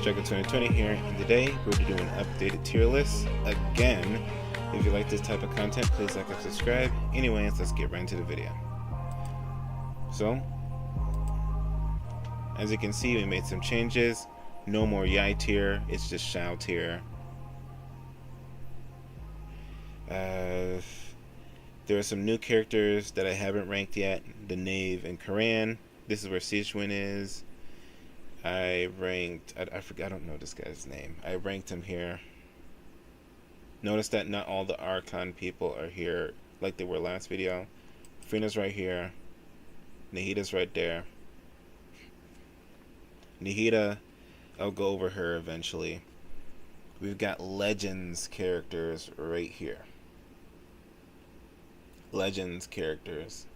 Dragon 2020 here, and today we're doing an updated tier list again. If you like this type of content, please like and subscribe. Anyways, let's get right into the video. So, as you can see, we made some changes. No more Yai tier, it's just Shao tier. There are some new characters that I haven't ranked yet. The Knave and Karan. This is where Sichuan is. I ranked, I forgot, I don't know this guy's name. I ranked him here. Notice that not all the Archon people are here like they were last video. Freena's right here. Nahida's right there. Nahida, I'll go over her eventually. We've got Legends characters right here. Legends characters.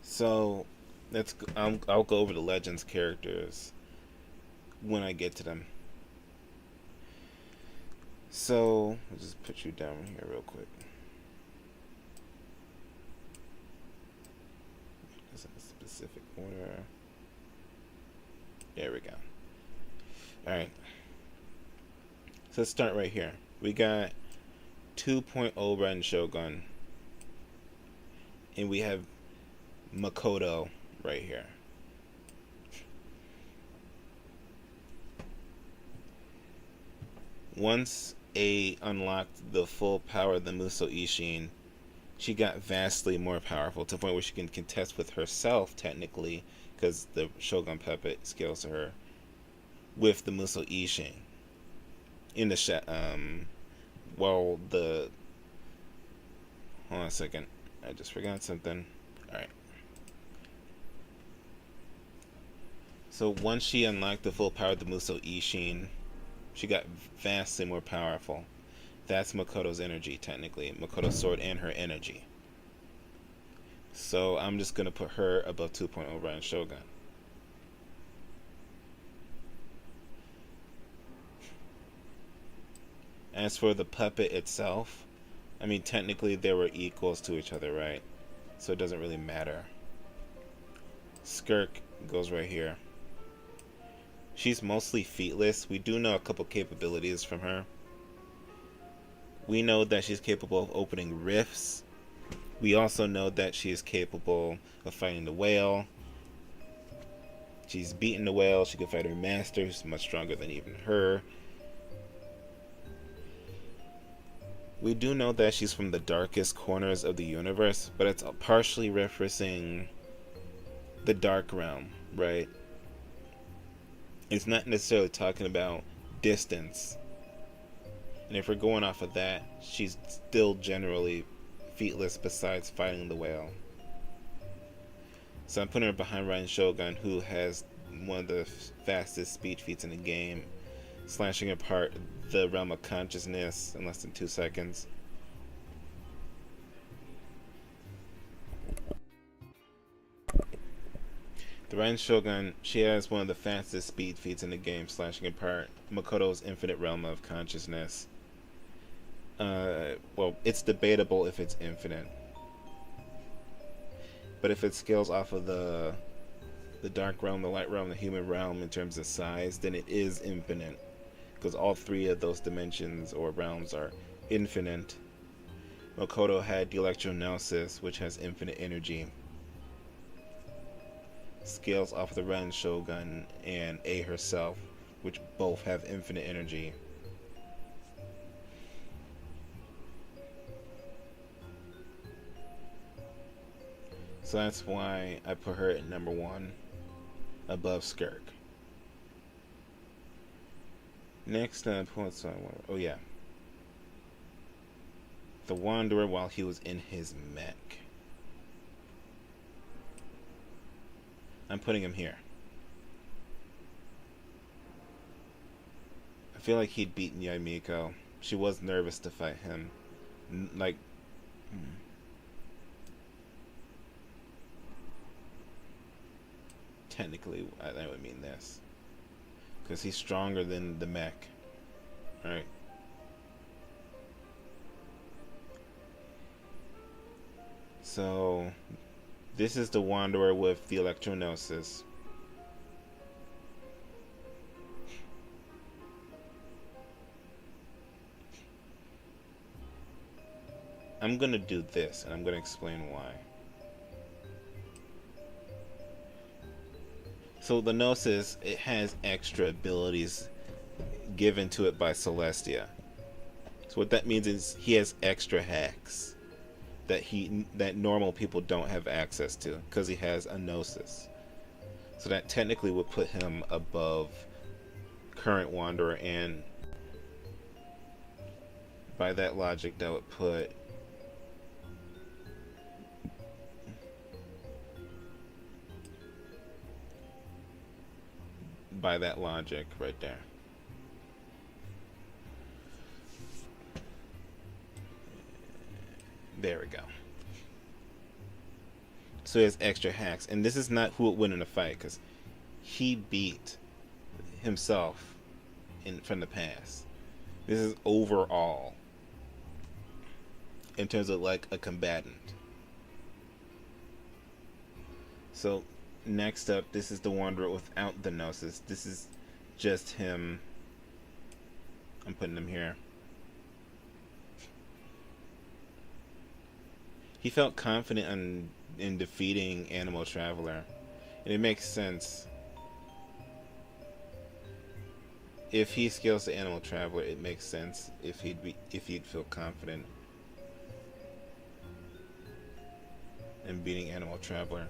So I'll go over the Legends characters when I get to them. So I'll just put you down here real quick. Is in a specific order. There we go. Alright. So let's start right here. We got 2.0 Ren Shogun. And we have Makoto right here. Once A unlocked the full power of the Musou Ishin, she got vastly more powerful to the point where she can contest with herself technically, because the Shogun puppet scales to her, with the Musou Ishin. In the hold on a second, I just forgot something. Alright. So once she unlocked the full power of the Musou Ishin, she got vastly more powerful. That's Makoto's energy, technically. Makoto's sword and her energy. So I'm just going to put her above 2.0 Ren Shogun. As for the puppet itself, I mean, technically they were equals to each other, right? So it doesn't really matter. Skirk goes right here. She's mostly featless. We do know a couple capabilities from her. We know that she's capable of opening rifts. We also know that she is capable of fighting the whale. She's beaten the whale. She can fight her master, who's much stronger than even her. We do know that she's from the darkest corners of the universe, but it's partially referencing the Dark Realm, right? It's not necessarily talking about distance. And if we're going off of that, she's still generally featless besides fighting the whale. So I'm putting her behind Ren Shogun, who has one of the fastest speed feats in the game, slashing apart the realm of consciousness in less than 2 seconds. The Ren Shogun, she has one of the fastest speed feats in the game, slashing apart Makoto's infinite realm of consciousness. Well, it's debatable if it's infinite. But if it scales off of the dark realm, the light realm, the human realm in terms of size, then it is infinite. Because all three of those dimensions or realms are infinite. Makoto had the Electronosis, which has infinite energy. Scales off the Ren Shogun and A herself, which both have infinite energy. So that's why I put her at number 1 above Skirk. Next, oh yeah, the Wanderer while he was in his mech. I'm putting him here. I feel like he'd beaten Yaimiko. She was nervous to fight him. Technically, I would mean this. Because he's stronger than the mech. Alright. So This is the Wanderer with the Electronosis. I'm gonna do this, and I'm gonna explain why. So the Gnosis, it has extra abilities given to it by Celestia. So what that means is he has extra hacks that normal people don't have access to because he has a Gnosis. So that technically would put him above current Wanderer, and by that logic, that would put by that logic right there. There we go. So he has extra hacks, and this is not who would win in a fight because he beat himself from the past. This is overall in terms of like a combatant. So next up, this is the Wanderer without the Gnosis. This is just him. I'm putting him here. He felt confident in defeating Animal Traveler, and it makes sense. If he scales the Animal Traveler, it makes sense if he'd feel confident in beating Animal Traveler.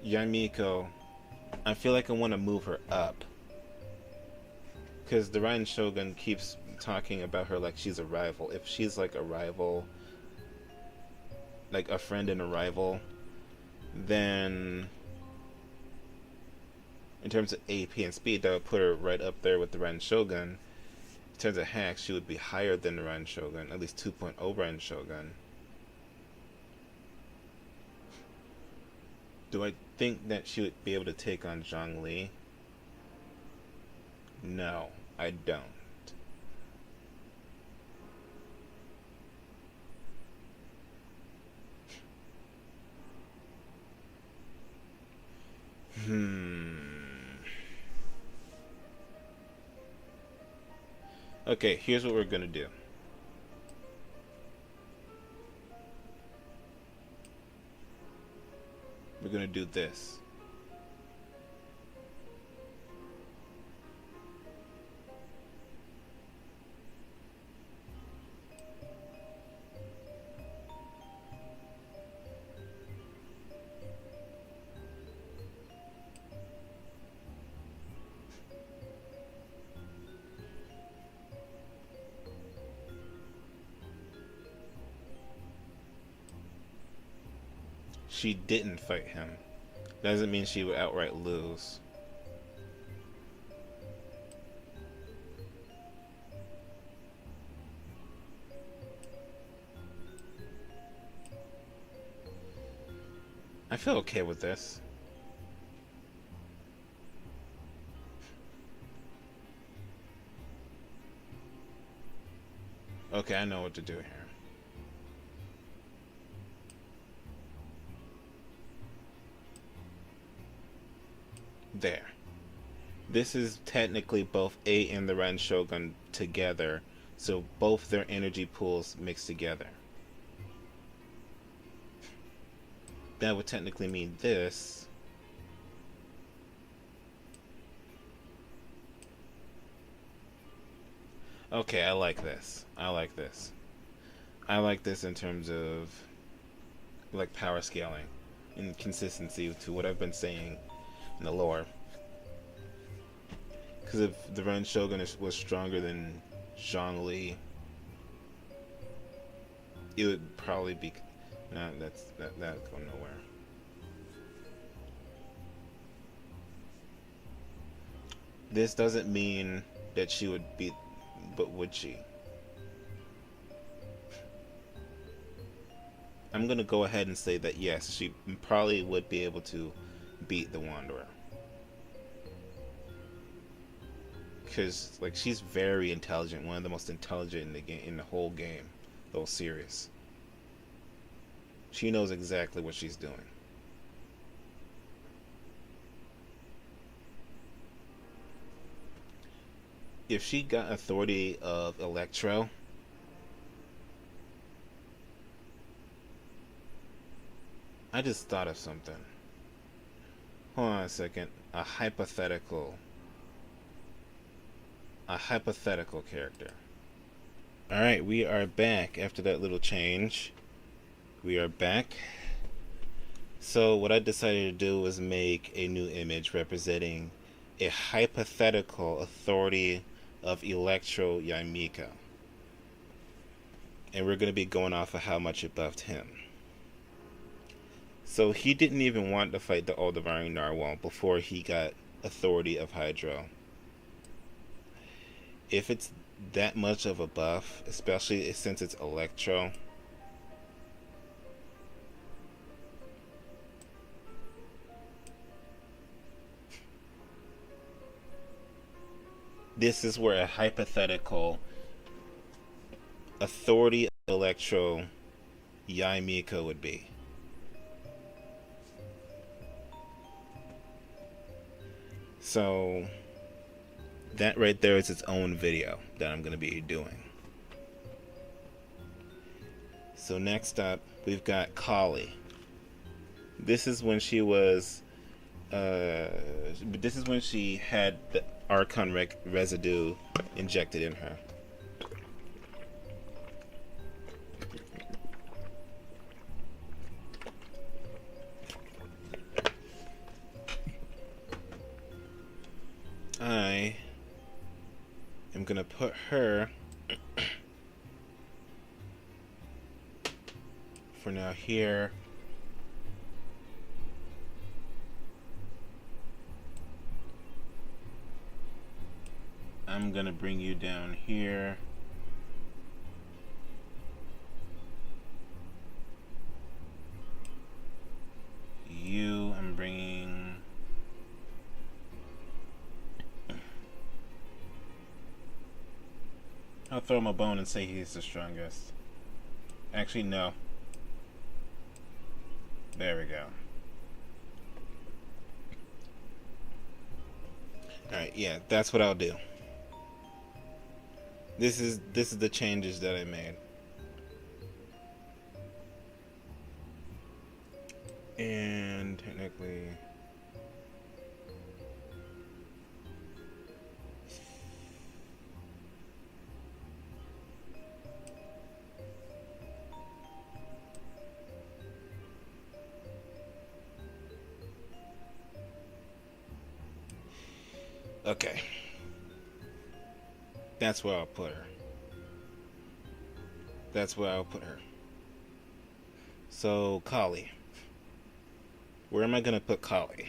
Yamiko, I feel like I want to move her up because the Ryan Shogun keeps talking about her like she's a rival. If she's like a rival, like a friend and a rival, then in terms of AP and speed, that would put her right up there with the Ryan Shogun. In terms of hacks, she would be higher than the Ryan Shogun, at least 2.0 Ryan Shogun. Do I think that she would be able to take on Zhongli? No, I don't. Okay, here's what we're gonna do. We're gonna do this. She didn't fight him. Doesn't mean she would outright lose. I feel okay with this. Okay, I know what to do here. There. This is technically both A and the Ren Shogun together, so both their energy pools mixed together. That would technically mean this. Okay, I like this. I like this. I like this in terms of like power scaling and consistency to what I've been saying in the lore. Because if the Ren Shogun was stronger than Zhongli, it would probably be. Nah, that's going nowhere. This doesn't mean that she would beat, but would she? I'm gonna go ahead and say that yes, she probably would be able to beat the Wanderer. because like she's very intelligent, one of the most intelligent in the game, in the whole game, the whole series. She knows exactly what she's doing. If she got authority of Electro, I just thought of something. Hold on a second. A hypothetical character. All right, we are back after that little change. We are back. So what I decided to do was make a new image representing a hypothetical authority of Electro Yamika. And we're going to be going off of how much it buffed him. So he didn't even want to fight the Aldebaran Narwhal before he got authority of Hydro. If it's that much of a buff, especially since it's Electro, this is where a hypothetical authority Electro Yaimika would be. So that right there is its own video that I'm going to be doing. So next up, we've got Kali. This is when she was this is when she had the Archon residue injected in her. I am gonna put her for now here. I'm gonna bring you down here. You, I'm bringing. I'll throw him a bone and say he's the strongest. Actually, no. There we go. Alright, yeah, that's what I'll do. This is the changes that I made. And technically okay. That's where I'll put her. That's where I'll put her. So, Kali. Where am I going to put Kali?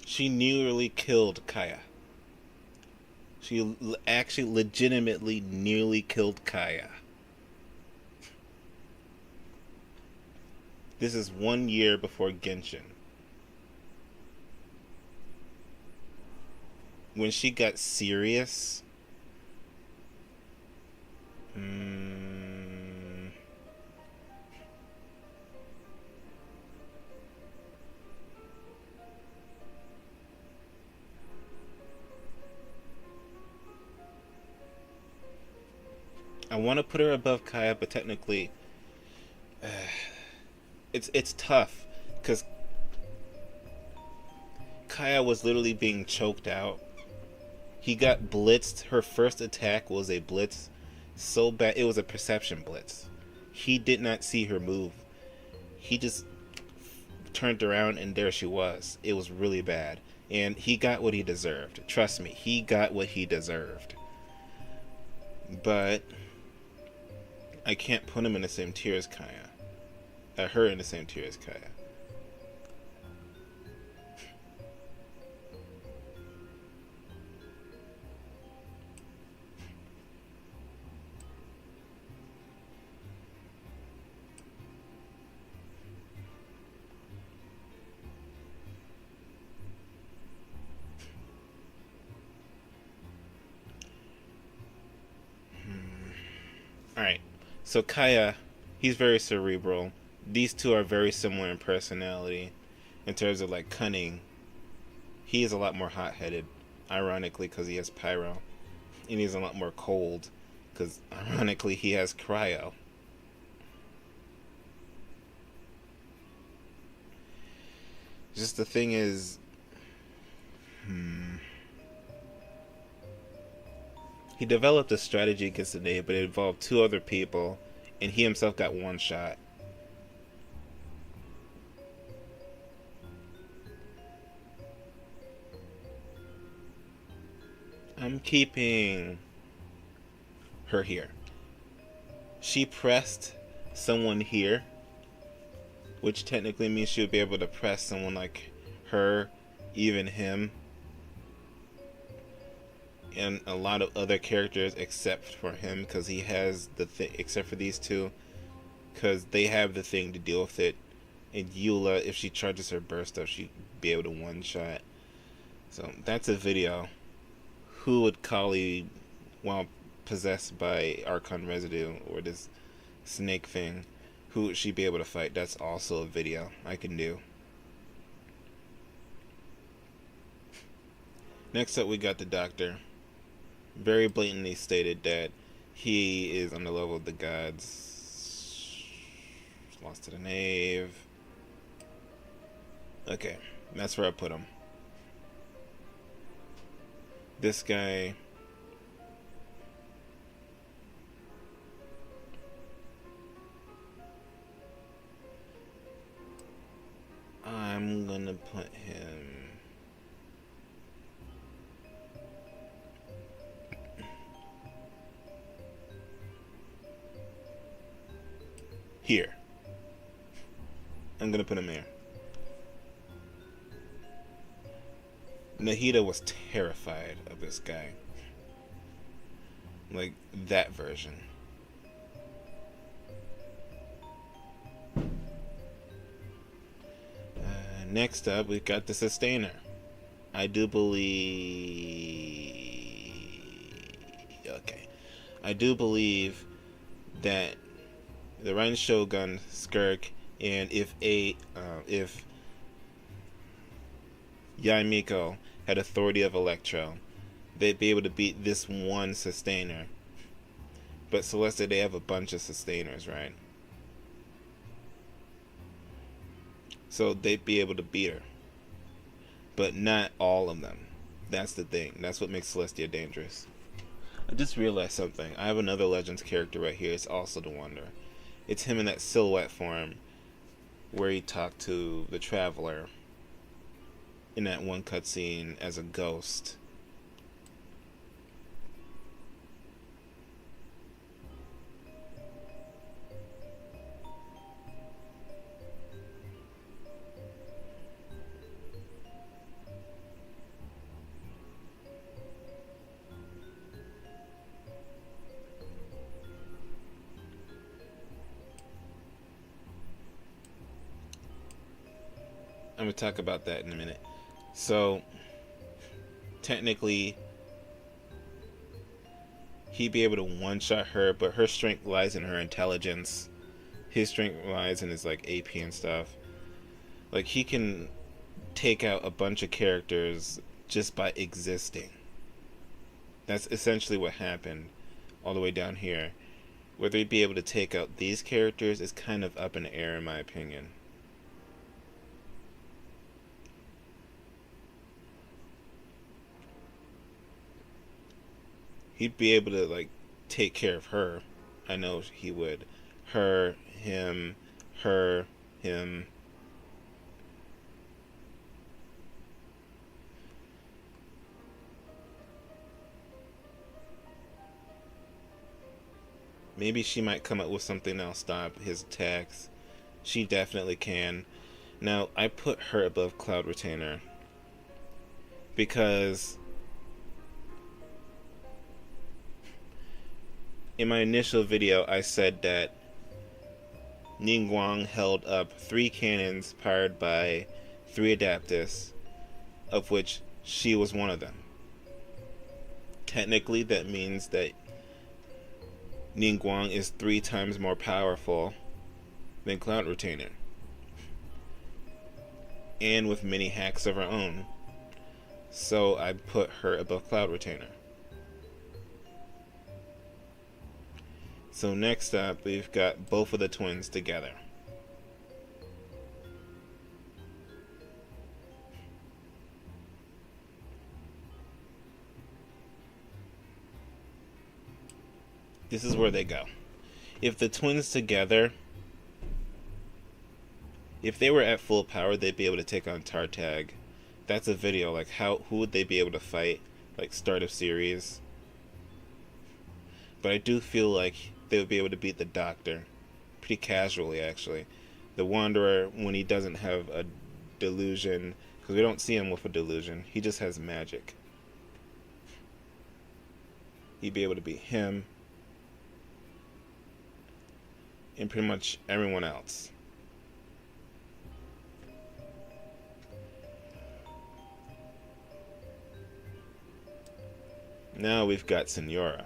She nearly killed Kaya. She actually legitimately nearly killed Kaya. This is 1 year before Genshin. When she got serious, I want to put her above Kaya, but technically, it's tough because Kaya was literally being choked out. He got blitzed. Her first attack was a blitz so bad. It was a perception blitz. He did not see her move. He just turned around and there she was. It was really bad. And he got what he deserved. Trust me, he got what he deserved. But I can't put him in the same tier as Kaya. Her in the same tier as Kaya. Alright, so Kaya, he's very cerebral. These two are very similar in personality. In terms of like cunning, he is a lot more hot headed, ironically, because he has pyro. And he's a lot more cold, because ironically, he has cryo. Just the thing is, he developed a strategy against the Nave, but it involved two other people, and he himself got one shot. I'm keeping her here. She pressed someone here, which technically means she would be able to press someone like her, even him, and a lot of other characters except for him, because he has the thing, except for these two, because they have the thing to deal with it. And Eula, if she charges her burst up, she'd be able to one-shot. So that's a video. Who would Kali, while possessed by Archon residue or this snake thing, who would she be able to fight? That's also a video I can do. Next up, we got the Doctor. Very blatantly stated that he is on the level of the gods. Lost to the Knave. Okay, that's where I put him. This guy, I'm gonna put him here. I'm gonna put him here. Nahida was terrified of this guy. Like, that version. Next up, we've got the Sustainer. I do believe that the Ren Shogun, Skirk, and if Yaimiko had authority of Electro, they'd be able to beat this one Sustainer. But Celeste, they have a bunch of Sustainers, right? So they'd be able to beat her. But not all of them. That's the thing. That's what makes Celestia dangerous. I just realized something. I have another Legends character right here. It's also the Wonder. It's him in that silhouette form where he talked to the Traveler in that one cutscene as a ghost. I'm going to talk about that in a minute. So, technically, he'd be able to one-shot her, but her strength lies in her intelligence. His strength lies in his, like, AP and stuff. Like, he can take out a bunch of characters just by existing. That's essentially what happened all the way down here. Whether he'd be able to take out these characters is kind of up in the air, in my opinion. He'd be able to, like, take care of her. I know he would. Her, him, her, him. Maybe she might come up with something that'll stop his attacks. She definitely can. Now, I put her above Cloud Retainer because in my initial video, I said that Ningguang held up 3 cannons powered by 3 Adaptus, of which she was one of them. Technically, that means that Ningguang is 3 times more powerful than Cloud Retainer, and with many hacks of her own. So I put her above Cloud Retainer. So next up, we've got both of the twins together. This is where they go. If the twins together, if they were at full power, they'd be able to take on Tartag. That's a video. Like, who would they be able to fight? Like, start of series. But I do feel like they would be able to beat the Doctor. Pretty casually, actually. The Wanderer, when he doesn't have a delusion, because we don't see him with a delusion, he just has magic. He'd be able to beat him and pretty much everyone else. Now we've got Senora.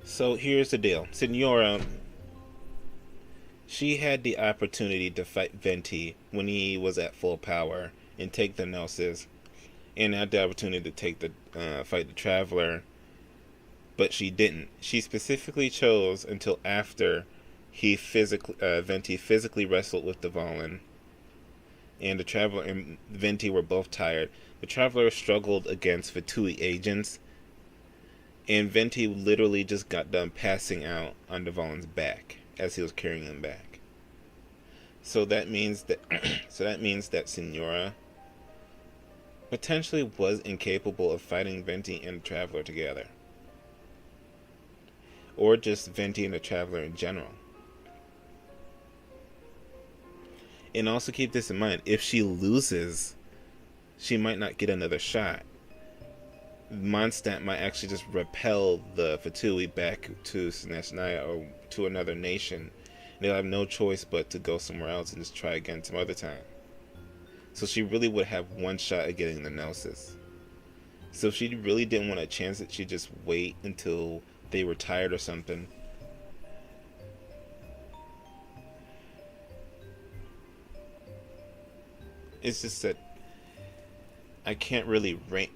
So here's the deal. Senora, she had the opportunity to fight Venti when he was at full power and take the Gnosis, and had the opportunity to take the fight the Traveler, but she didn't. She specifically chose until after Venti physically wrestled with the Valen, and the Traveler and Venti were both tired. The Traveler struggled against Fatui agents, and Venti literally just got done passing out on the Valen's back as he was carrying him back. So that means that Senora potentially was incapable of fighting Venti and the Traveler together, or just Venti and the Traveler in general. And also keep this in mind: if she loses, she might not get another shot. Mondstadt might actually just repel the Fatui back to Sinashnaya or to another nation. They'll have no choice but to go somewhere else and just try again some other time. So she really would have one shot at getting the Gnosis. So if she really didn't want to chance it, she'd just wait until they were tired or something. It's just that I can't really rank.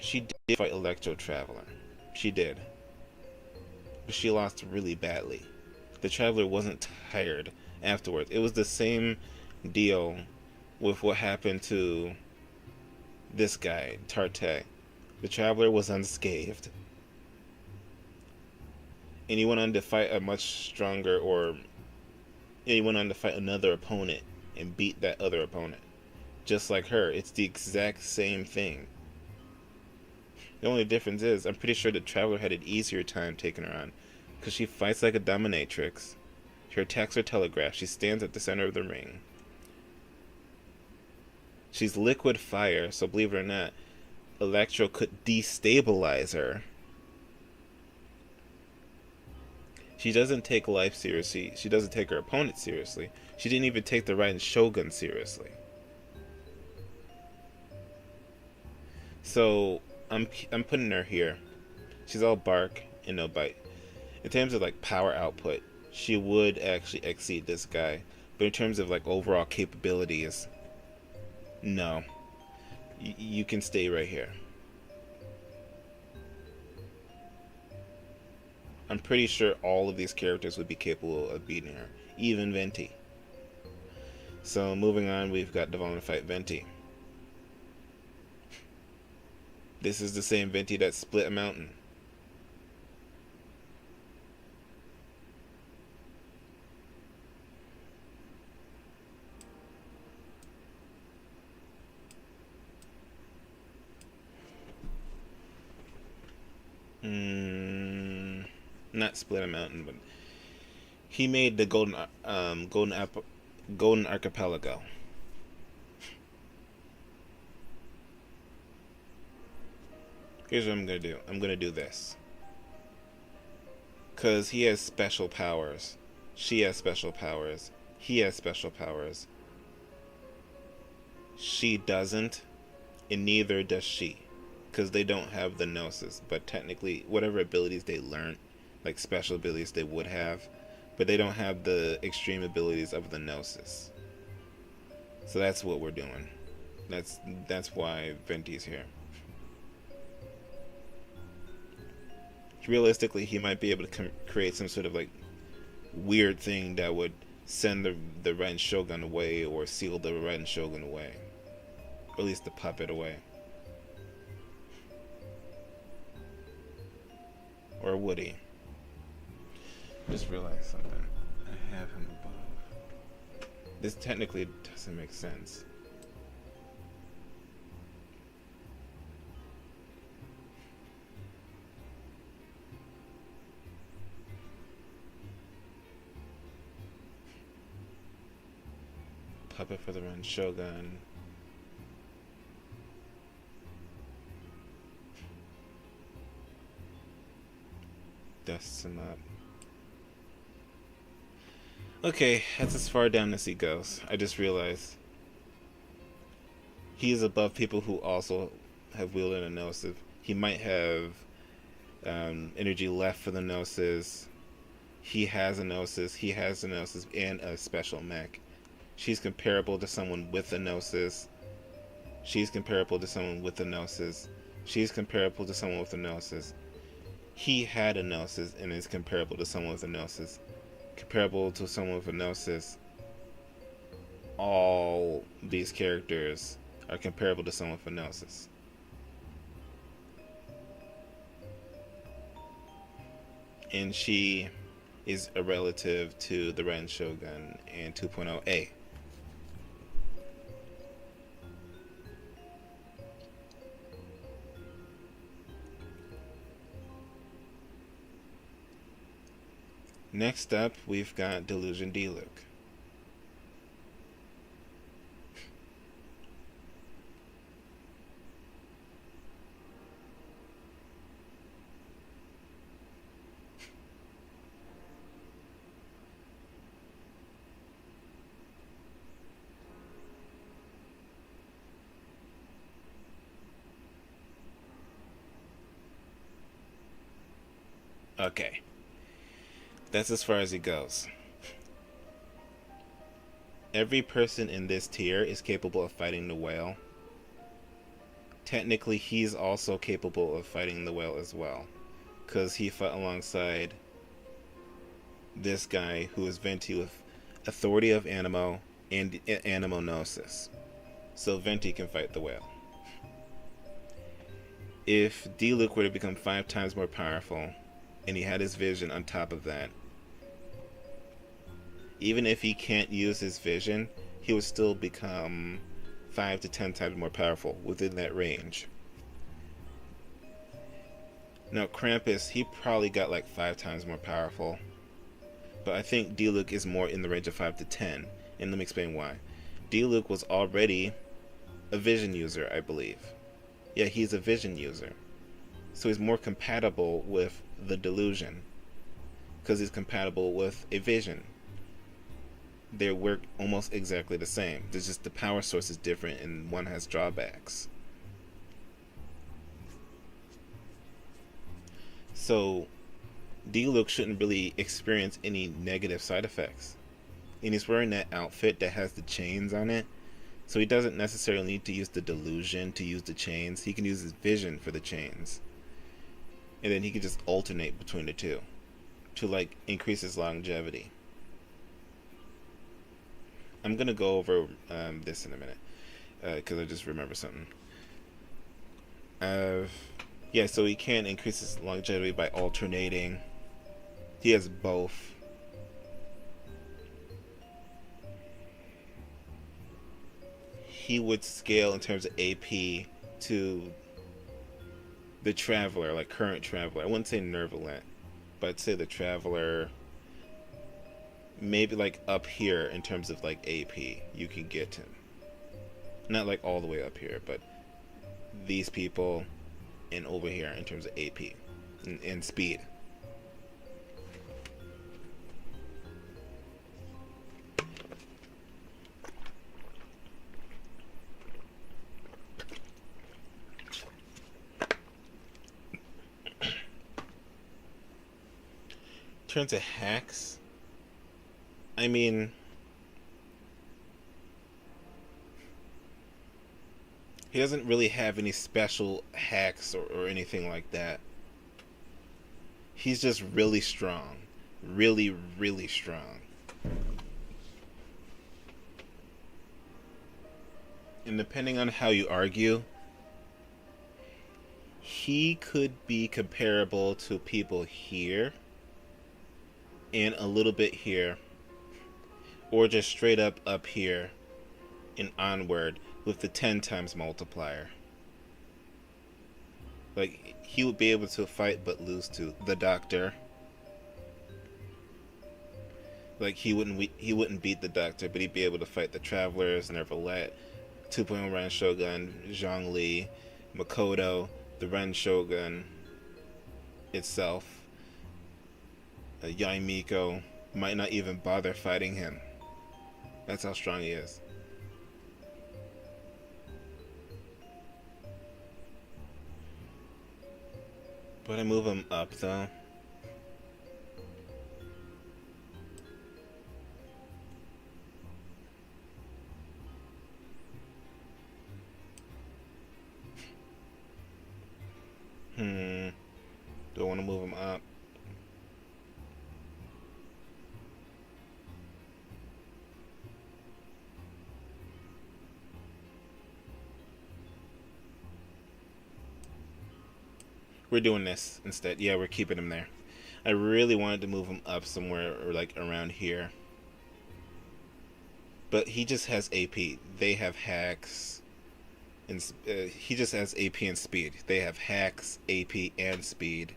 She did fight Electro Traveler. She did. But she lost really badly. The Traveler wasn't tired afterwards. It was the same deal with what happened to this guy, Tartag. The Traveler was unscathed. And he went on to fight a much stronger, or he went on to fight another opponent and beat that other opponent. Just like her. It's the exact same thing. The only difference is, I'm pretty sure the Traveler had an easier time taking her on, because she fights like a dominatrix. Her attacks are telegraphed. She stands at the center of the ring. She's liquid fire, so believe it or not, Electro could destabilize her. She doesn't take life seriously. She doesn't take her opponent seriously. She didn't even take the Raiden Shogun seriously. So I'm putting her here. She's all bark and no bite. In terms of like power output, she would actually exceed this guy. But in terms of like overall capabilities, no. You can stay right here. I'm pretty sure all of these characters would be capable of beating her, even Venti. So moving on, we've got Devon to fight Venti. This is the same Venti that split a mountain. Not split a mountain, but he made the golden apple. Golden Archipelago. Here's what I'm gonna do. I'm gonna do this. Because he has special powers. She has special powers. He has special powers. She doesn't, and neither does she. Because they don't have the Gnosis. But technically, whatever abilities they learn, like special abilities they would have, but they don't have the extreme abilities of the Gnosis. So that's what we're doing. That's why Venti's here. Realistically, he might be able to create some sort of like weird thing that would send the Ren Shogun away or seal the Ren Shogun away, or at least the puppet away. Or would he? Just realized something. I have him above. This technically doesn't make sense. Puppet for the Ren Shogun. Dusts him up. Okay, that's as far down as he goes. I just realized he is above people who also have wielded a Gnosis. He might have energy left for the Gnosis. He has a Gnosis. He has a Gnosis and a special mech. She's comparable to someone with a Gnosis. She's comparable to someone with a Gnosis. She's comparable to someone with a Gnosis. He had a Gnosis and is comparable to someone with a Gnosis. Comparable to someone with a Gnosis. All these characters are comparable to someone with a Gnosis. And she is a relative to the Ren Shogun and 2.0A. Next up, we've got Delusion Diluc. Okay. That's as far as he goes. Every person in this tier is capable of fighting the whale. Technically, he's also capable of fighting the whale as well, because he fought alongside this guy who is Venti with Authority of Animo and Animo Gnosis. So Venti can fight the whale. If Diluc were to become 5 times more powerful, and he had his vision on top of that, even if he can't use his vision, he would still become 5 to 10 times more powerful within that range. Now Krampus, he probably got like 5 times more powerful, but I think Diluc is more in the range of 5 to 10, and let me explain why. Diluc was already a vision user, I believe. Yeah, he's a vision user, so he's more compatible with the delusion because he's compatible with a vision. They work almost exactly the same. There's just the power source is different and one has drawbacks. So Diluc shouldn't really experience any negative side effects. And he's wearing that outfit that has the chains on it, so he doesn't necessarily need to use the delusion to use the chains. He can use his vision for the chains. And then he can just alternate between the two to like increase his longevity. I'm gonna go over this in a minute because I just remember something. Yeah, so he can increase his longevity by alternating. He has both. He would scale in terms of AP to the Traveler, like current Traveler. I wouldn't say Nervalent, but I'd say the Traveler, maybe like up here in terms of like AP, you can get him. Not like all the way up here, but these people and over here in terms of AP and speed. In terms of hacks, I mean, he doesn't really have any special hacks or anything like that. He's just really strong. Really, really strong. And depending on how you argue, he could be comparable to people here and a little bit here, or just straight up here and onward with the 10 times multiplier. Like, he would be able to fight but lose to the Doctor. Like, he wouldn't beat the Doctor, but he'd be able to fight the Travelers, Nervalette, 2.0 Ren Shogun, Zhongli, Makoto, the Ren Shogun itself. Yai Miko might not even bother fighting him. That's how strong he is. But I move him up though. Do I want to move him up? We're doing this instead. Yeah, we're keeping him there. I really wanted to move him up somewhere or like around here. But he just has AP. They have hacks. And he just has AP and speed. They have hacks, AP, and speed.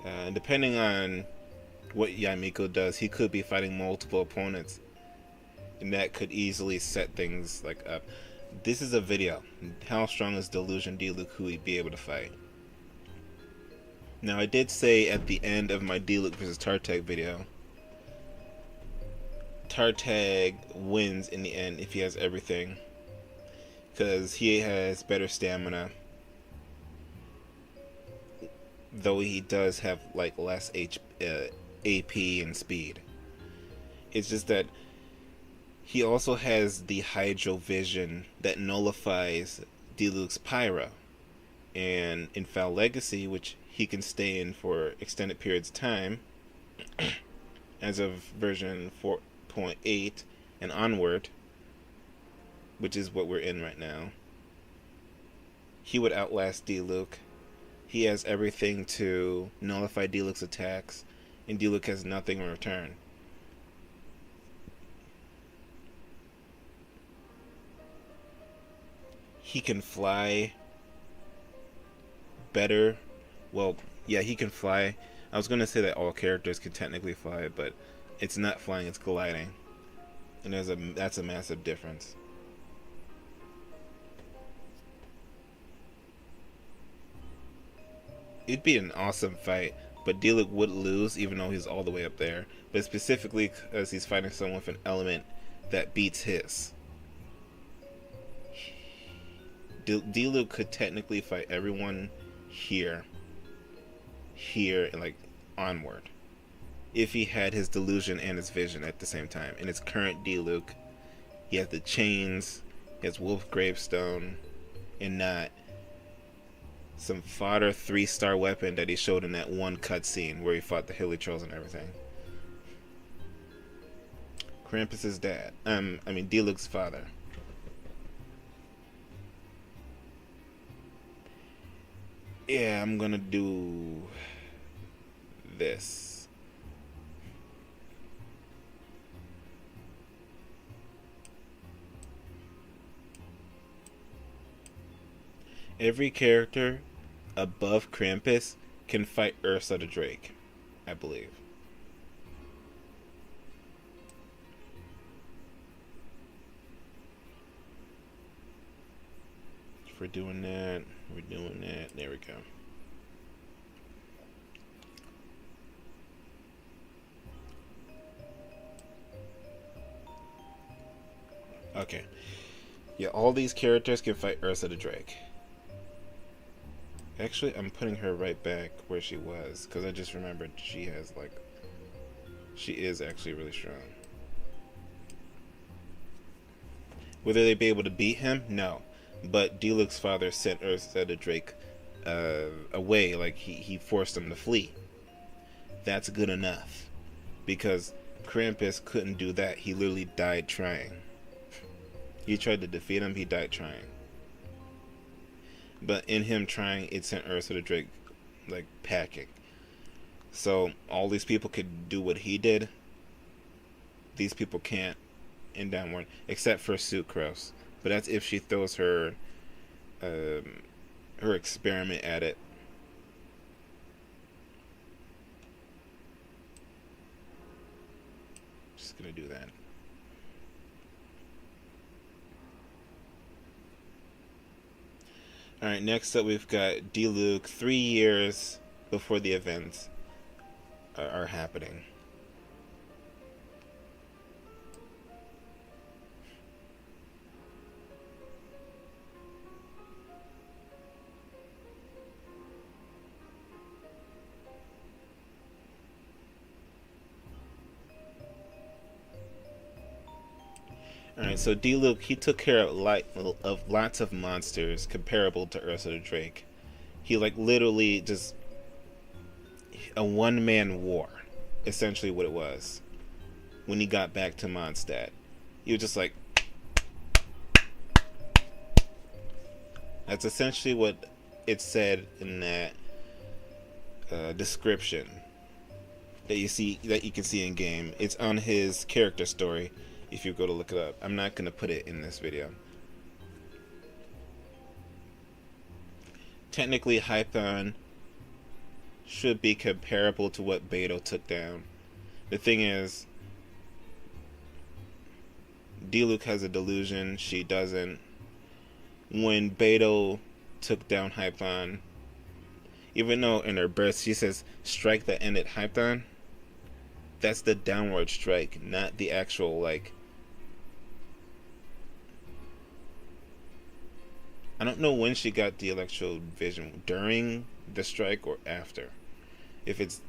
And depending on what Yamiko does, he could be fighting multiple opponents. And that could easily set things like up. This is a video. How strong is Delusion Diluc who he'd be able to fight? Now I did say at the end of my Diluc vs Tartag video, Tartag wins in the end if he has everything, because he has better stamina, though he does have like less AP and speed. It's just that he also has the Hydro Vision that nullifies Diluc's Pyro, and in Foul Legacy, which he can stay in for extended periods of time, as of version 4.8 and onward, which is what we're in right now, he would outlast Diluc. He has everything to nullify Diluc's attacks, and Diluc has nothing in return. He can fly better. Well, yeah, he can fly. I was going to say that all characters can technically fly, but it's not flying, it's gliding. And that's a massive difference. It'd be an awesome fight, but Diluc would lose even though he's all the way up there. But specifically because he's fighting someone with an element that beats his. Diluc could technically fight everyone here, and like onward, if he had his delusion and his vision at the same time. In his current Diluc, he has the chains, he has Wolf Gravestone, and not some fodder 3-star weapon that he showed in that one cutscene where he fought the Hilly Trolls and everything. Krampus's dad. Diluc's father. Yeah, I'm gonna do this. Every character above Krampus can fight Ursa the Drake, I believe. If we're doing that, we're doing that. There we go. Okay. Yeah, all these characters can fight Ursa the Drake. Actually, I'm putting her right back where she was, because I just remembered she has, like... She is actually really strong. Will they be able to beat him? No. But Diluc's father sent Ursa the Drake away, like he forced him to flee. That's good enough. Because Krampus couldn't do that. He literally died trying. He tried to defeat him, he died trying. But in him trying, it sent Ursa the Drake, like, packing. So, all these people could do what he did. These people can't in Downward, except for Sucrose. But that's if she throws her experiment at it. Just gonna do that. Alright, next up we've got Diluc 3 years before the events are happening. Alright, so Diluc, he took care of lots of monsters comparable to Ursa the Drake. He, like, literally just... a one-man war, essentially what it was, when he got back to Mondstadt. He was just like... That's essentially what it said in that description that you can see in game. It's on his character story. If you go to look it up, I'm not gonna put it in this video. Technically, Hython should be comparable to what Beto took down. The thing is, Diluc has a delusion, she doesn't. When Beto took down Hython, even though in her burst she says strike that ended Hython, that's the downward strike, not the actual, like... I don't know when she got the electro vision, during the strike or after. If it's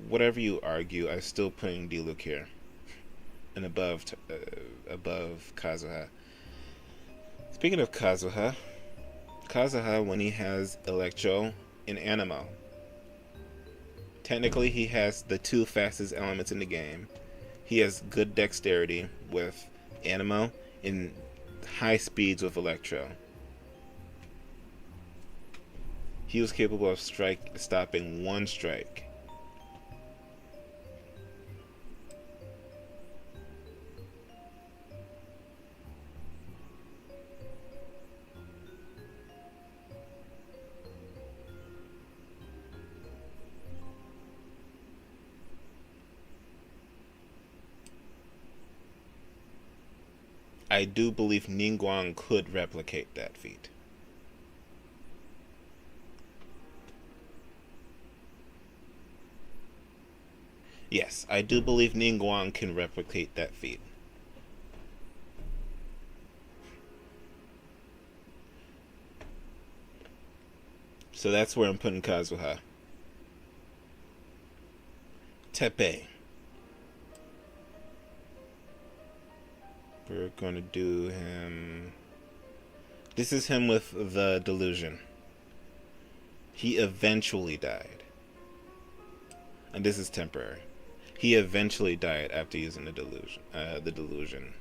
whatever you argue, I'm still putting Diluc here and above Kazuha. Speaking of Kazuha, when he has electro in Animo, technically he has the 2 fastest elements in the game. He has good dexterity with Animo and high speeds with electro. He was capable of stopping 1 strike. I do believe Ningguang could replicate that feat. Yes, I do believe Ningguang can replicate that feat. So that's where I'm putting Kazuha. Tepe. We're going to do him... This is him with the delusion. He eventually died. And this is temporary. He eventually died after using the delusion.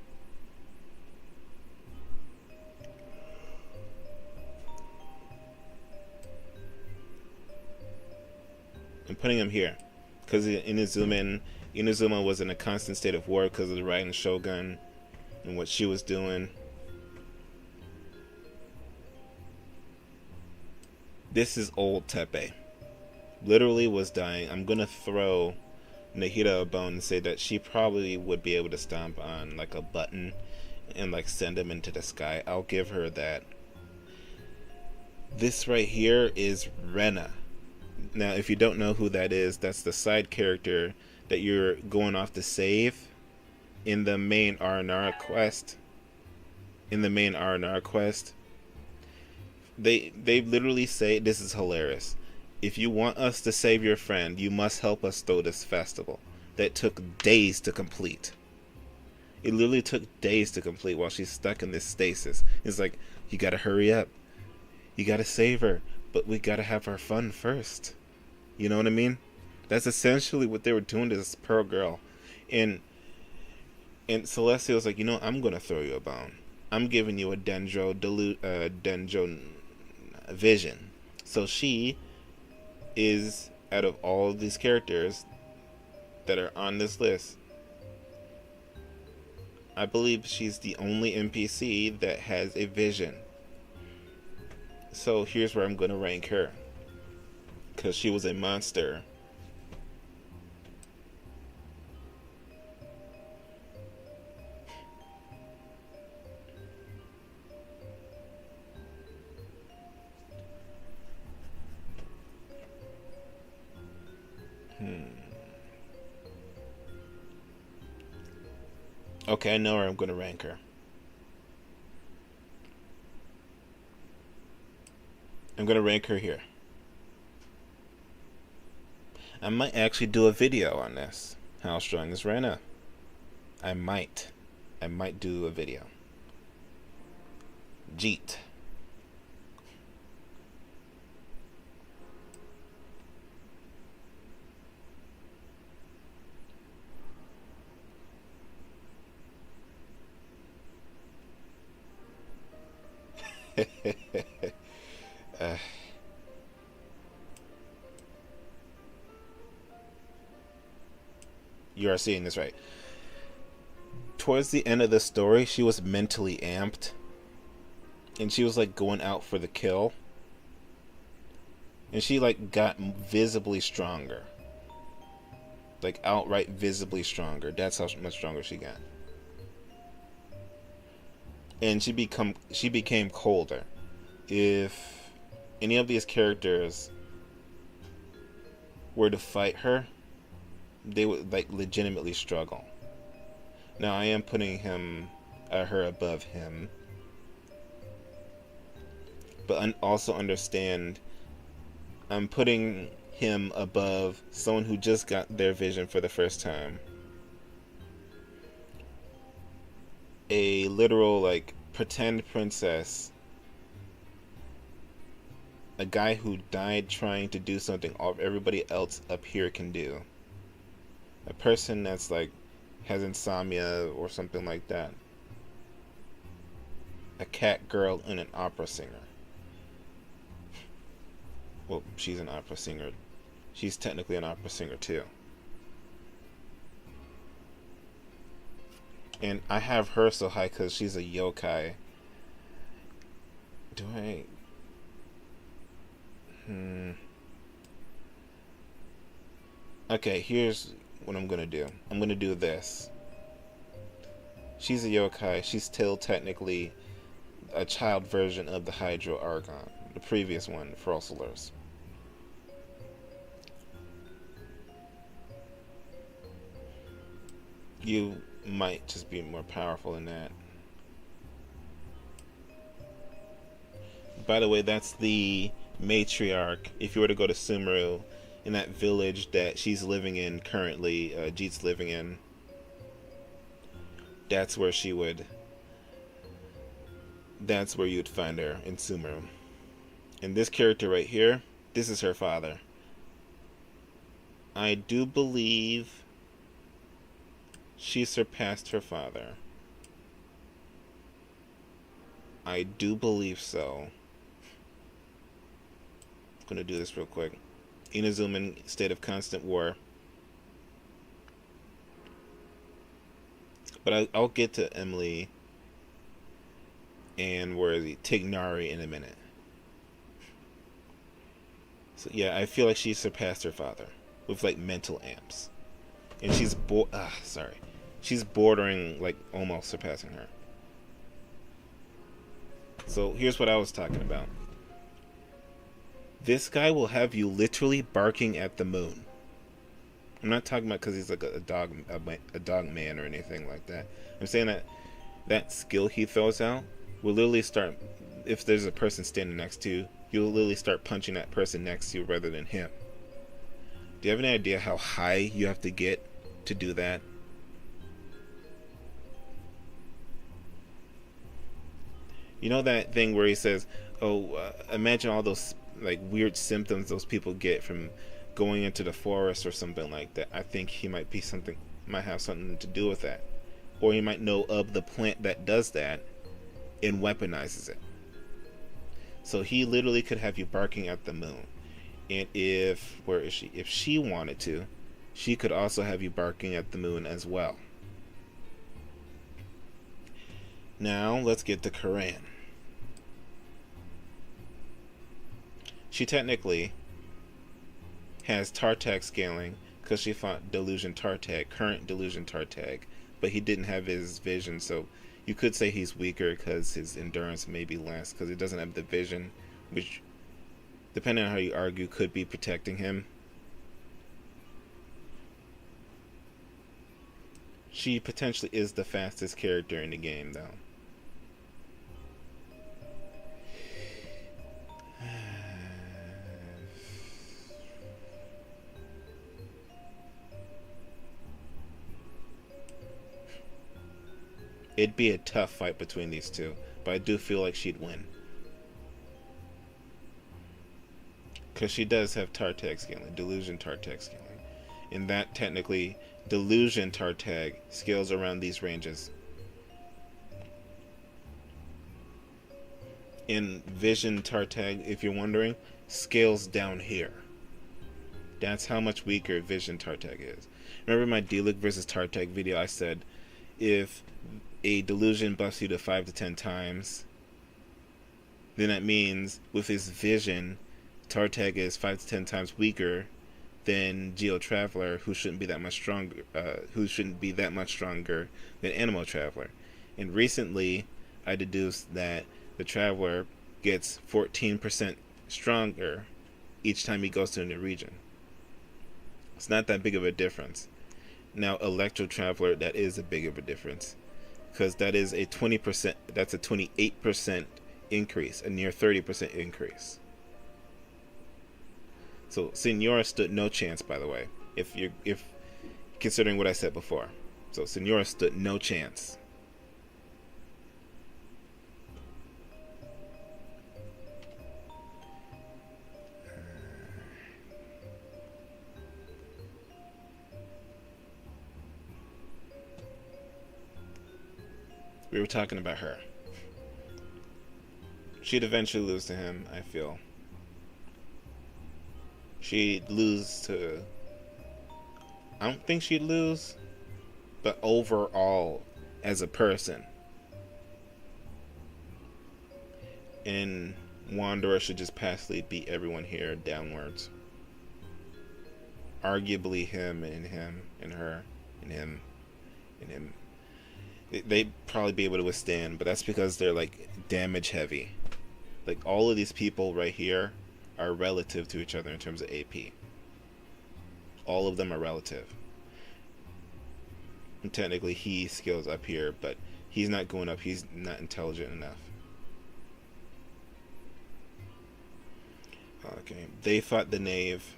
I'm putting him here because Inazuma was in a constant state of war because of the Raiden Shogun and what she was doing. This is old Tepe. literally was dying. I'm gonna throw Nahida a bone and say that she probably would be able to stomp on like a button and like send him into the sky. I'll give her that. This right here is Rena. Now, if you don't know who that is, that's the side character that you're going off to save in the main R&R quest. In the main R&R quest, they literally say, this is hilarious. If you want us to save your friend, you must help us throw this festival that took days to complete. It literally took days to complete while she's stuck in this stasis. It's like, you gotta hurry up. You gotta save her. But we gotta have our fun first. You know what I mean? That's essentially what they were doing to this Pearl girl. And Celestia was like, I'm gonna throw you a bone. I'm giving you a Dendro vision. So she is, out of all of these characters that are on this list, I believe she's the only NPC that has a vision. So here's where I'm going to rank her, because she was a monster. Okay, I know where I'm going to rank her. I'm going to rank her here. I might actually do a video on this. How strong is Rena? I might do a video. Jeet. uh, you are seeing this right. Towards the end of the story, she was mentally amped. And she was like going out for the kill. And she like got visibly stronger. Like outright visibly stronger. That's how much stronger she got. And she became colder. If any of these characters were to fight her, they would like legitimately struggle. Now I am putting her above him, but also understand I'm putting him above someone who just got their vision for the first time. A literal like pretend princess. A guy who died trying to do something everybody else up here can do. A person that's like has insomnia or something like that. A cat girl and an opera singer. Well, she's an opera singer. She's technically an opera singer too. And I have her so high because she's a yokai. Do I... Okay, here's what I'm gonna do. I'm gonna do this. She's a yokai. She's still technically a child version of the Hydro Argon, the previous one, Frostlers. You might just be more powerful than that. By the way, that's the matriarch. If you were to go to Sumeru, in that village that she's living in currently, Jeet's living in, that's where you'd find her, in Sumeru. And this character right here, this is her father. I do believe she surpassed her father. I do believe so. I'm gonna do this real quick. Inazuman, state of constant war. But I'll get to Emily and where is he? Tignari in a minute. So yeah, I feel like she surpassed her father with like mental amps, and she's bordering like almost surpassing her. So here's what I was talking about. This guy will have you literally barking at the moon. I'm not talking about because he's like a dog man or anything like that. I'm saying that that skill he throws out will literally start. If there's a person standing next to you, you'll literally start punching that person next to you rather than him. Do you have any idea how high you have to get to do that? You know that thing where he says, "Oh, imagine all those like weird symptoms those people get from going into the forest or something like that." I think he might have something to do with that, or he might know of the plant that does that and weaponizes it. So he literally could have you barking at the moon, and if where is she? If she wanted to, she could also have you barking at the moon as well. Now let's get to Koran. She technically has Tartag scaling because she fought Delusion Tartag, current Delusion Tartag, but he didn't have his vision, so you could say he's weaker because his endurance may be less because he doesn't have the vision, which, depending on how you argue, could be protecting him. She potentially is the fastest character in the game, though. It'd be a tough fight between these two, but I do feel like she'd win. Because she does have Tartag scaling, Delusion Tartag scaling. And that technically, Delusion Tartag scales around these ranges. In Vision Tartag, if you're wondering, scales down here. That's how much weaker Vision Tartag is. Remember my Delic versus Tartag video? I said if a delusion buffs you to 5 to 10 times, then that means with his vision, Tartag is 5 to 10 times weaker than Geo Traveler, who shouldn't be that much stronger. Than Animal Traveler. And recently, I deduced that the Traveler gets 14% stronger each time he goes to a new region. It's not that big of a difference. Now, Electro Traveler, that is a big of a difference, because that is a 20%. That's a 28% increase, a near 30% increase. So Senora stood no chance, by the way, if considering what I said before. So Senora stood no chance. We were talking about her. She'd eventually lose to him, I feel. She'd lose to... I don't think she'd lose, but overall, as a person. And Wanderer should just passively beat everyone here downwards. Arguably him and him and her and him and him. They'd probably be able to withstand, but that's because they're like damage heavy. Like all of these people right here are relative to each other in terms of AP. All of them are relative. And technically he scales up here, but he's not going up. He's not intelligent enough. Okay, they fought the knave.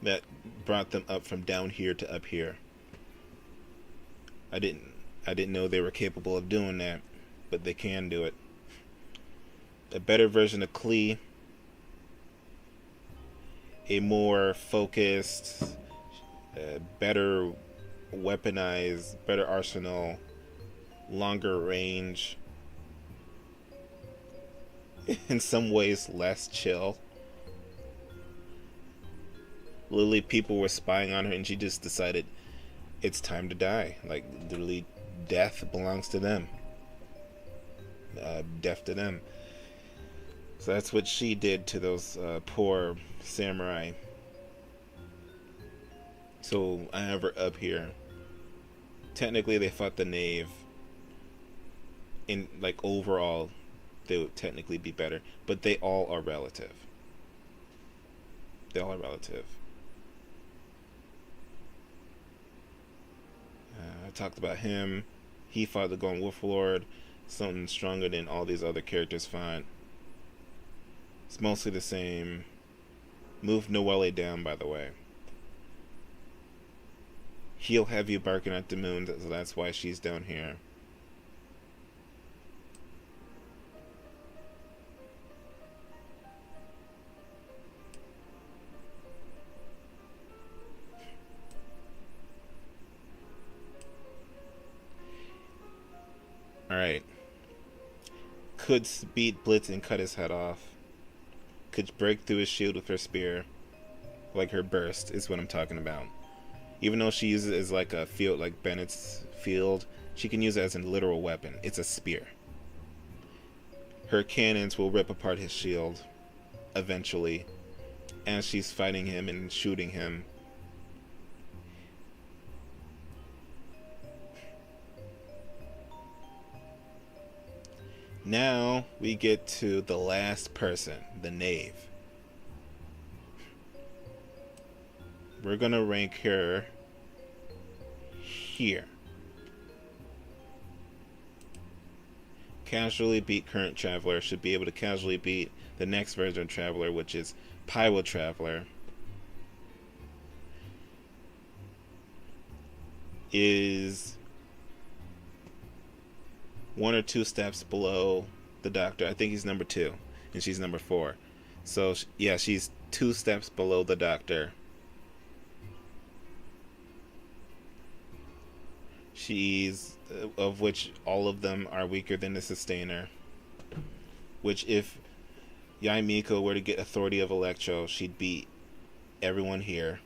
That brought them up from down here to up here. I didn't know they were capable of doing that, but they can do it. A better version of Klee, a more focused, better weaponized, better arsenal, longer range, in some ways less chill. Literally, people were spying on her and she just decided it's time to die. Like, literally, death belongs to them. Death to them. So that's what she did to those poor samurai. So I have her up here. Technically, they fought the knave. In like overall, they would technically be better, but they all are relative. They all are relative. I talked about him. He fought the Golden Wolf Lord. Something stronger than all these other characters fought. It's mostly the same. Move Noelle down, by the way. He'll have you barking at the moon, so that's why she's down here. Alright. Could beat Blitz and cut his head off. Could break through his shield with her spear. Like her burst is what I'm talking about. Even though she uses it as like a field, like Bennett's field, she can use it as a literal weapon. It's a spear. Her cannons will rip apart his shield eventually as she's fighting him and shooting him. Now we get to the last person, the knave. We're gonna rank her here. Casually beat current Traveler. Should be able to casually beat the next version of Traveler, which is Pyro Traveler. Is one or two steps below the Doctor. I think he's number 2 and she's number 4. So yeah, she's 2 steps below the Doctor. She's of which all of them are weaker than the Sustainer. Which if Yai Miko were to get Authority of Electro, she'd beat everyone here.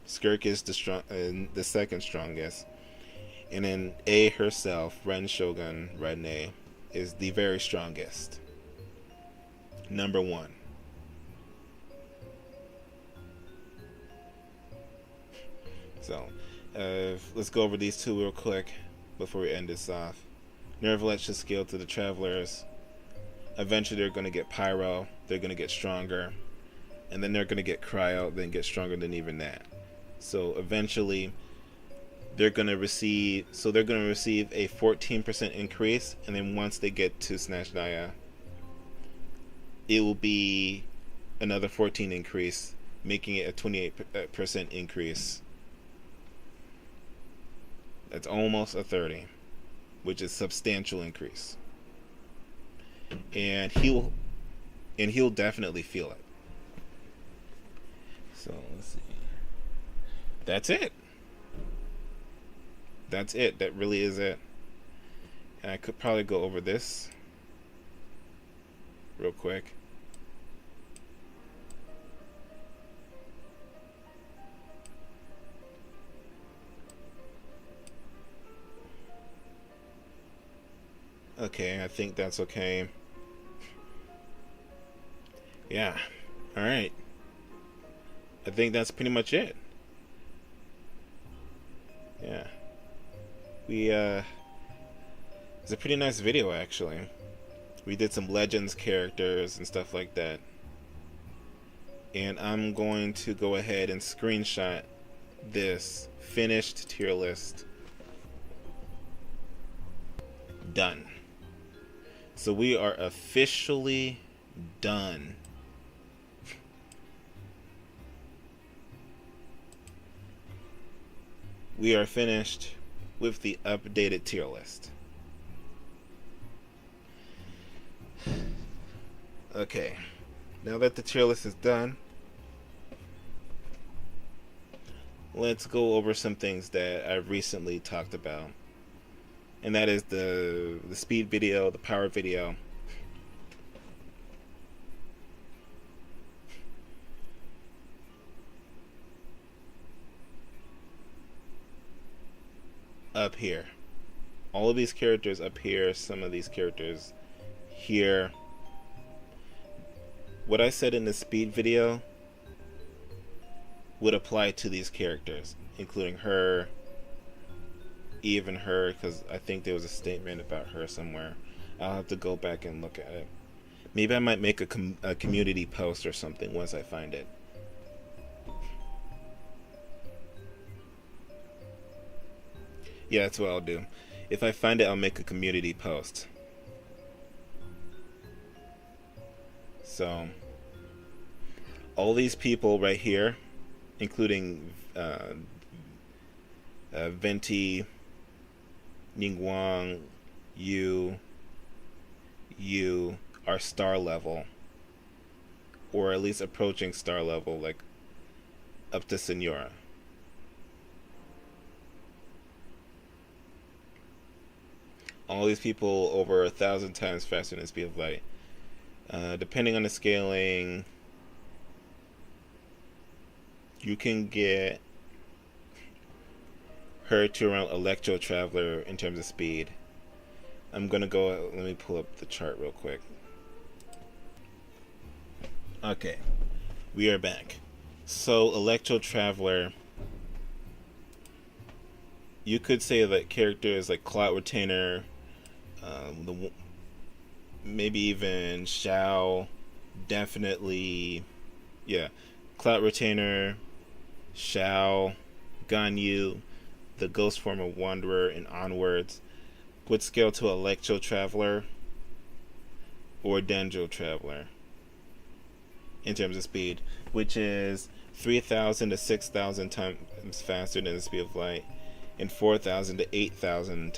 Skirk is the second strongest. And then A herself, Ren Shogun, Ren A, is the very strongest. Number 1. So, let's go over these two real quick before we end this off. Nervelet should scale to the Travelers. Eventually they're going to get Pyro, they're going to get stronger, and then they're going to get Cryo, then get stronger than even that. So eventually they're going to receive a 14% increase, and then once they get to Snatch Daya, it will be another 14 increase, making it a 28% increase. That's almost a 30, which is substantial increase. And he'll definitely feel it. So let's see. That's it. That's it. That really is it. And I could probably go over this real quick. Okay, I think that's okay. Yeah. Alright. I think that's pretty much it. Yeah. It's a pretty nice video, actually. We did some Legends characters and stuff like that. And I'm going to go ahead and screenshot this finished tier list. Done. So we are officially done. We are finished with the updated tier list. Okay, now that the tier list is done, let's go over some things that I recently talked about. And that is the speed video, the power video. Up here. All of these characters up here, some of these characters here, what I said in the speed video would apply to these characters, including her, even her, because I think there was a statement about her somewhere. I'll have to go back and look at it. Maybe I might make a community post or something once I find it. Yeah, that's what I'll do. If I find it, I'll make a community post. So, all these people right here, including Venti, Ningguang, you are star level, or at least approaching star level, like up to Senora. All these people over 1,000 times faster than the speed of light. Depending on the scaling, you can get her to around Electro Traveler in terms of speed. I'm gonna go. Let me pull up the chart real quick. Okay, we are back. So Electro Traveler, you could say that characters like Cloud Retainer, maybe even Xiao, definitely, yeah, Cloud Retainer, Xiao, Ganyu, the Ghost Form of Wanderer, and onwards would scale to Electro Traveler or Dendro Traveler in terms of speed, which is 3,000 to 6,000 times faster than the speed of light, and 4,000 to 8,000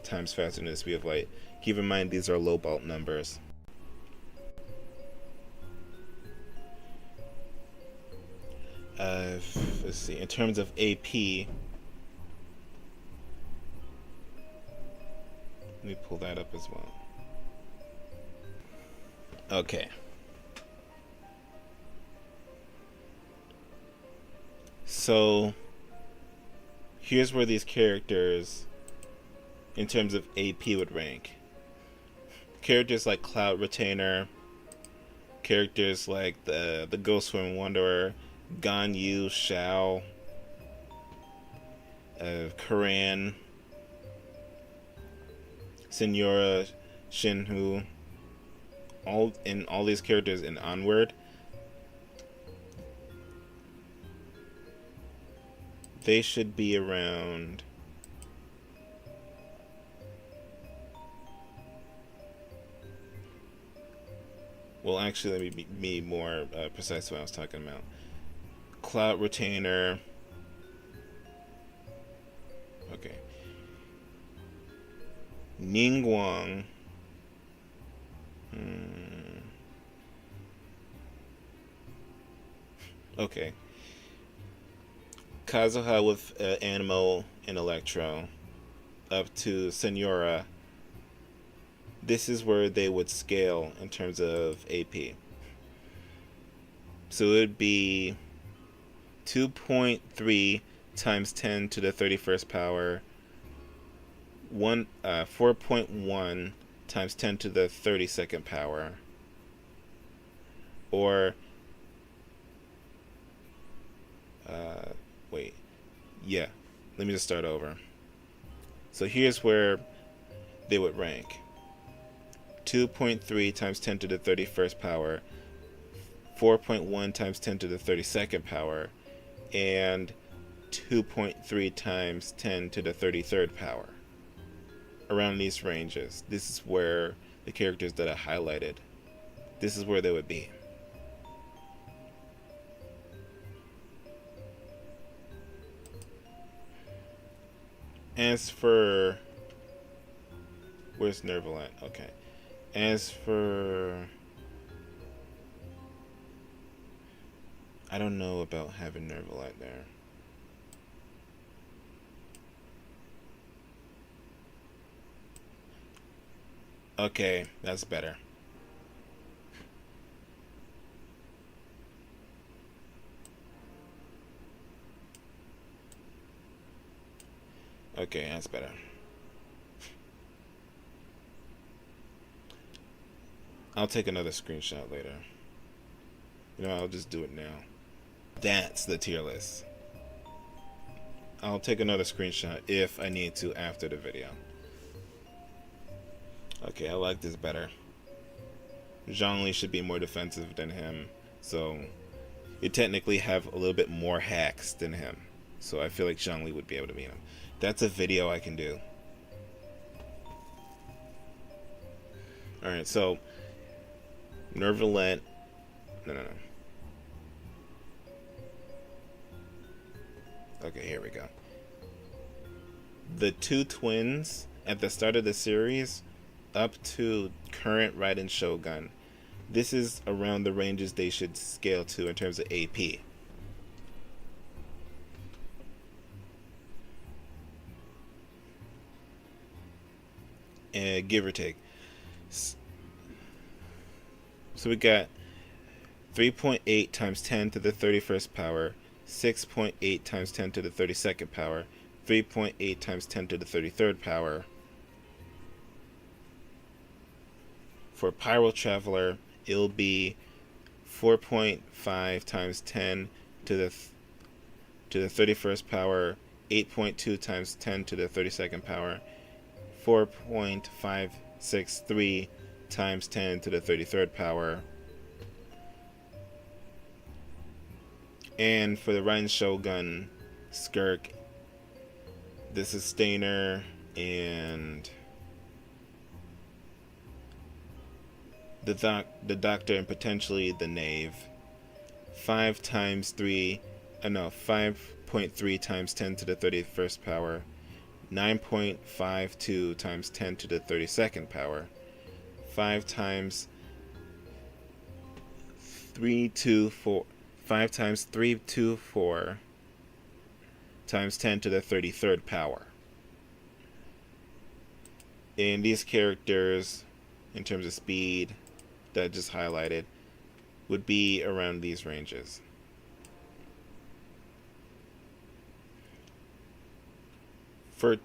times faster than the speed of light. Keep in mind these are low bulk numbers. Let's see. In terms of AP, let me pull that up as well. Okay. So here's where these characters, in terms of AP, would rank. Characters like Cloud Retainer, characters like the Ghost Form Wanderer, Ganyu, Xiao, Karan, Senora, Shinhu, all these characters in Onward, they should be around. Well, actually, let me be more precise what I was talking about. Cloud Retainer. Okay. Ningguang. Okay. Kazuha with Animo and Electro, up to Senora. This is where they would scale in terms of AP. So it would be 2.3 times 10 to the 31st power, 4.1 times 10 to the 32nd power, or wait, yeah, let me just start over. So here's where they would rank: 2.3 times 10 to the 31st power, 4.1 times 10 to the 32nd power, and 2.3 times 10 to the 33rd power. Around these ranges, this is where the characters that I highlighted, this is where they would be. As for, where's Nerval at? Okay. As for, I don't know about having Nerval at there. Okay, that's better. Okay, that's better. I'll take another screenshot later. I'll just do it now. That's the tier list. I'll take another screenshot if I need to after the video. Okay, I like this better. Zhongli should be more defensive than him, so you technically have a little bit more hacks than him. So I feel like Zhongli would be able to beat him. That's a video I can do. Alright, so Nervalette. No. Okay, here we go. The two twins at the start of the series up to current Raiden Shogun. This is around the ranges they should scale to in terms of AP. And give or take. So we got 3.8 times 10 to the 31st power, 6.8 times 10 to the 32nd power, 3.8 times 10 to the 33rd power. For Pyro Traveler, it'll be 4.5 times 10 to the 31st power, 8.2 times 10 to the 32nd power, 4.563 times 10 to the 33rd power. And for the Raiden Shogun Skirk, the Sustainer and the Doctor and potentially the Knave, 5.3 times 10 to the 31st power, 9.52 times 10 to the 32nd power, 5 times 324 times 10 to the 33rd power. And these characters, in terms of speed that I just highlighted, would be around these ranges. For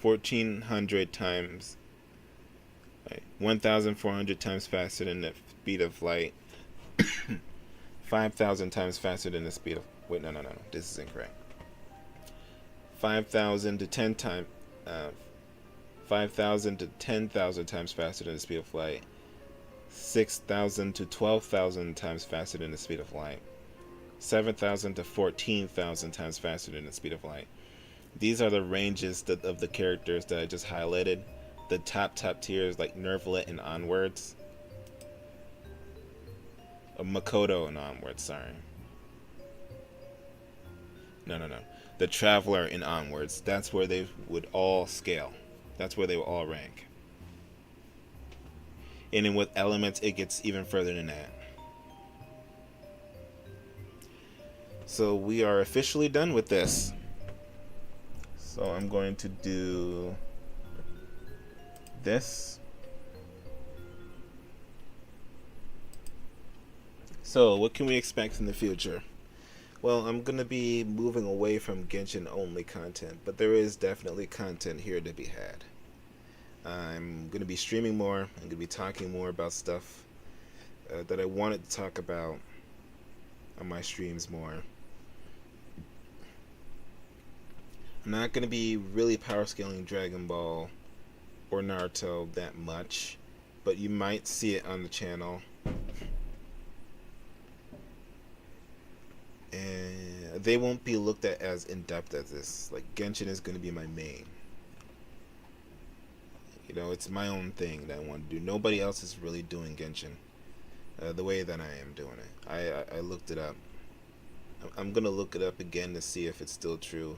1400 times, 1400 times faster than the speed of light, 5,000 times faster than the speed of... Wait, no. This is incorrect. 5,000 to 10 times... 5,000 to 10,000 times faster than the speed of light. 6,000 to 12,000 times faster than the speed of light. 7,000 to 14,000 times faster than the speed of light. These are the ranges of the characters that I just highlighted. The top tiers like Nervalette and onwards. Makoto and onwards, sorry. No. The Traveler and onwards. That's where they would all scale. That's where they will all rank. And then with elements, it gets even further than that. So we are officially done with this. So I'm going to do this. So what can we expect in the future? Well, I'm going to be moving away from Genshin only content, but there is definitely content here to be had. I'm going to be streaming more. I'm going to be talking more about stuff that I wanted to talk about on my streams more. I'm not going to be really power scaling Dragon Ball or Naruto that much, but you might see it on the channel. And they won't be looked at as in-depth as this. Like, Genshin is going to be my main. You know, it's my own thing that I want to do. Nobody else is really doing Genshin the way that I am doing it. I looked it up. I'm going to look it up again to see if it's still true.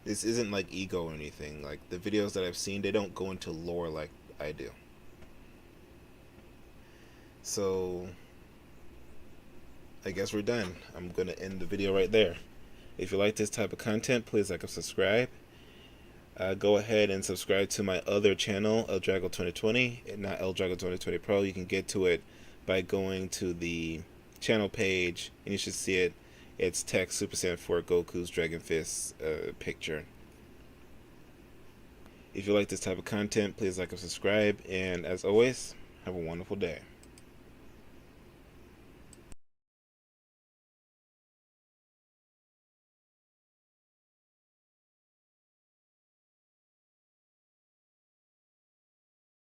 This isn't like ego or anything. Like, the videos that I've seen, they don't go into lore like I do. So I guess we're done. I'm going to end the video right there. If you like this type of content, please like and subscribe. Go ahead and subscribe to my other channel, Eldrago 2020, and not Eldrago 2020 Pro. You can get to it by going to the channel page, and you should see it. It's text Super Saiyan 4 Goku's Dragon Fist picture. If you like this type of content, please like and subscribe. And as always, Have a wonderful day.